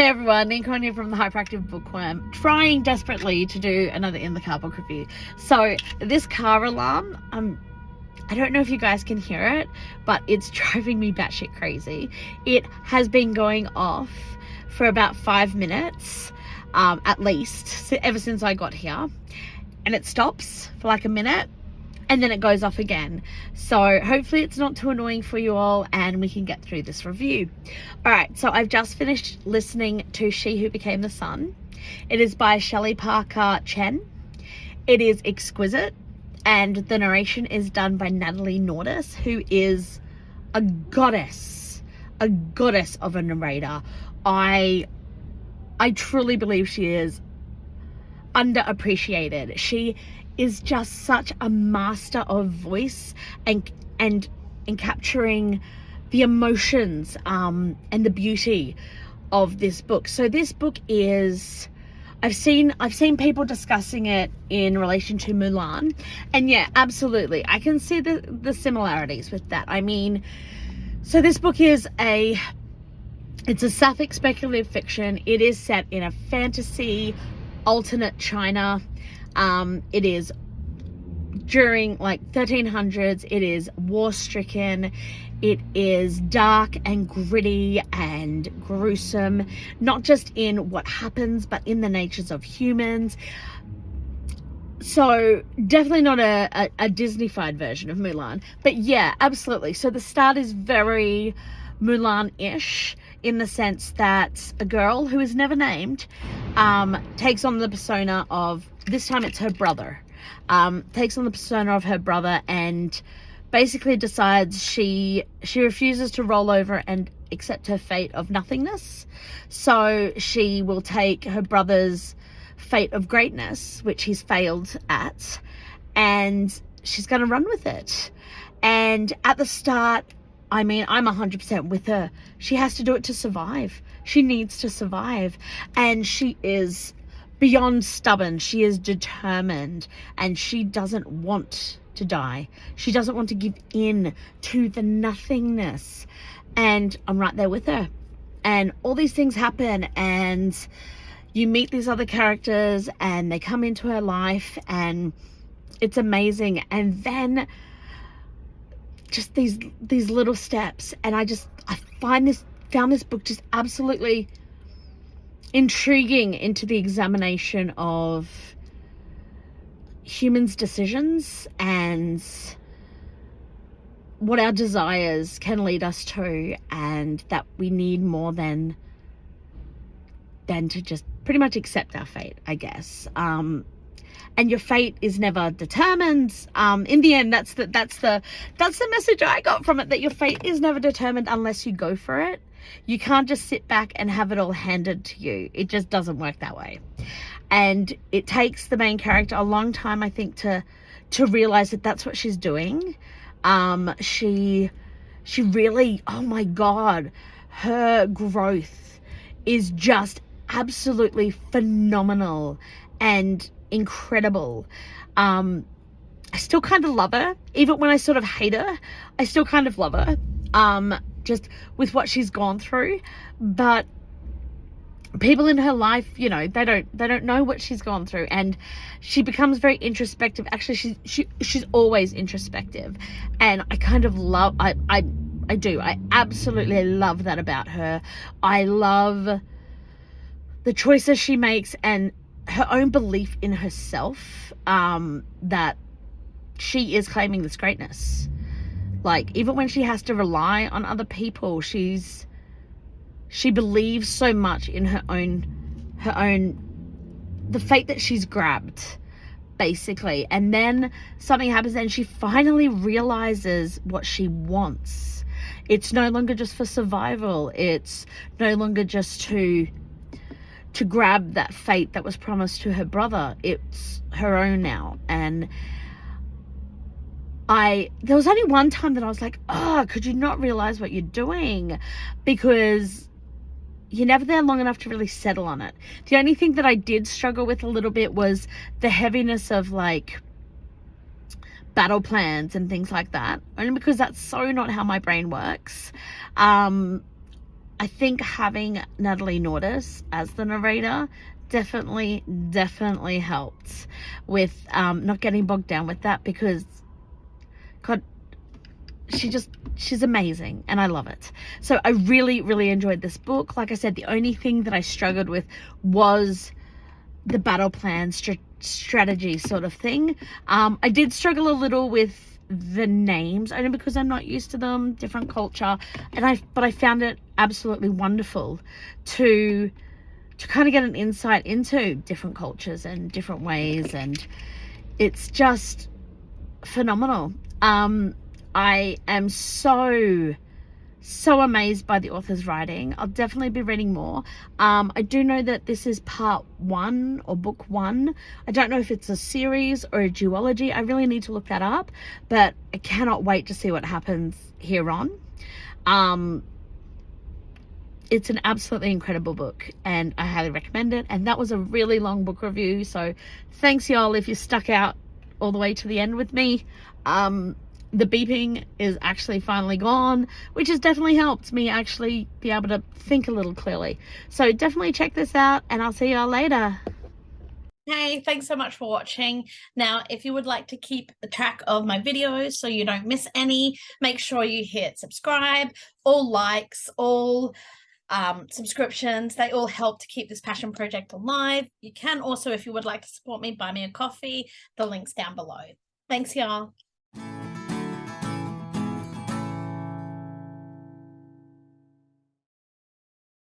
Hey everyone, Neen here from the Hyperactive Bookworm, trying desperately to do another In the Car book review. So this car alarm, I don't know if you guys can hear it, but it's driving me batshit crazy. It has been going off for about 5 minutes, at least, ever since I got here. And it stops for like a minute, and then it goes off again. So hopefully it's not too annoying for you all and we can get through this review. All right, so I've just finished listening to She Who Became the Sun. It is by Shelley Parker Chan. It is exquisite, and the narration is done by Natalie Naudus, who is a goddess of a narrator. I truly believe she is underappreciated. She is just such a master of voice and capturing the emotions and the beauty of this book. So this book is, I've seen people discussing it in relation to Mulan, and yeah, absolutely, I can see the similarities with that. I mean, so this book is it's a Sapphic speculative fiction. It is set in a fantasy alternate China. It is during like 1300s. It is war-stricken. It is dark and gritty and gruesome, not just in what happens, but in the natures of humans. So definitely not a Disney-fied version of Mulan, but yeah, absolutely. So the start is very Mulan-ish, in the sense that a girl who is never named takes on the persona of, this time it's her brother, takes on the persona of her brother and basically decides she refuses to roll over and accept her fate of nothingness. So she will take her brother's fate of greatness, which he's failed at, and she's going to run with it. And at the start, I mean, I'm 100% with her. She has to do it to survive. She needs to survive. And she is beyond stubborn. She is determined. And she doesn't want to die. She doesn't want to give in to the nothingness. And I'm right there with her. And all these things happen. And you meet these other characters. And they come into her life. And it's amazing. And then just these little steps, and I found this book just absolutely intriguing into the examination of humans' decisions and what our desires can lead us to, and that we need more than to just pretty much accept our fate, I guess. And your fate is never determined. In the end, that's the message I got from it, that your fate is never determined unless you go for it. You can't just sit back and have it all handed to you. It just doesn't work that way. And it takes the main character a long time, I think, to realize that that's what she's doing. She really, oh my God, her growth is just absolutely phenomenal and incredible. I still kind of love her. Even when I sort of hate her, I still kind of love her, just with what she's gone through. But people in her life, you know, they don't know what she's gone through, and she becomes very introspective. Actually, she's always introspective, and I kind of love, I absolutely love that about her. I love the choices she makes and her own belief in herself, that she is claiming this greatness. Like, even when she has to rely on other people, she believes so much in her own the fate that she's grabbed, basically. And then something happens and she finally realizes what she wants. It's no longer just for survival. It's no longer just to grab that fate that was promised to her brother. It's her own now. And there was only one time that I was like, oh, could you not realize what you're doing? Because you're never there long enough to really settle on it. The only thing that I did struggle with a little bit was the heaviness of like battle plans and things like that, only because that's so not how my brain works. I think having Natalie Naudus as the narrator definitely helped with not getting bogged down with that, because God, she's amazing and I love it. So I really enjoyed this book. Like I said, the only thing that I struggled with was the battle plan strategy sort of thing. I did struggle a little with the names, only because I'm not used to them, different culture, but I found it absolutely wonderful to kind of get an insight into different cultures and different ways, and it's just phenomenal. I am so amazed by the author's writing. I'll definitely be reading more. I do know that this is part 1 or book 1. I don't know if it's a series or a duology. I really need to look that up, but I cannot wait to see what happens here on. It's an absolutely incredible book and I highly recommend it. And that was a really long book review, so thanks y'all if you stuck out all the way to the end with me. The beeping is actually finally gone, which has definitely helped me actually be able to think a little clearly. So definitely check this out and I'll see y'all later. Hey, thanks so much for watching. Now, if you would like to keep track of my videos so you don't miss any, make sure you hit subscribe. All likes, all subscriptions, they all help to keep this passion project alive. You can also, if you would like to support me, buy me a coffee. The link's down below. Thanks, y'all.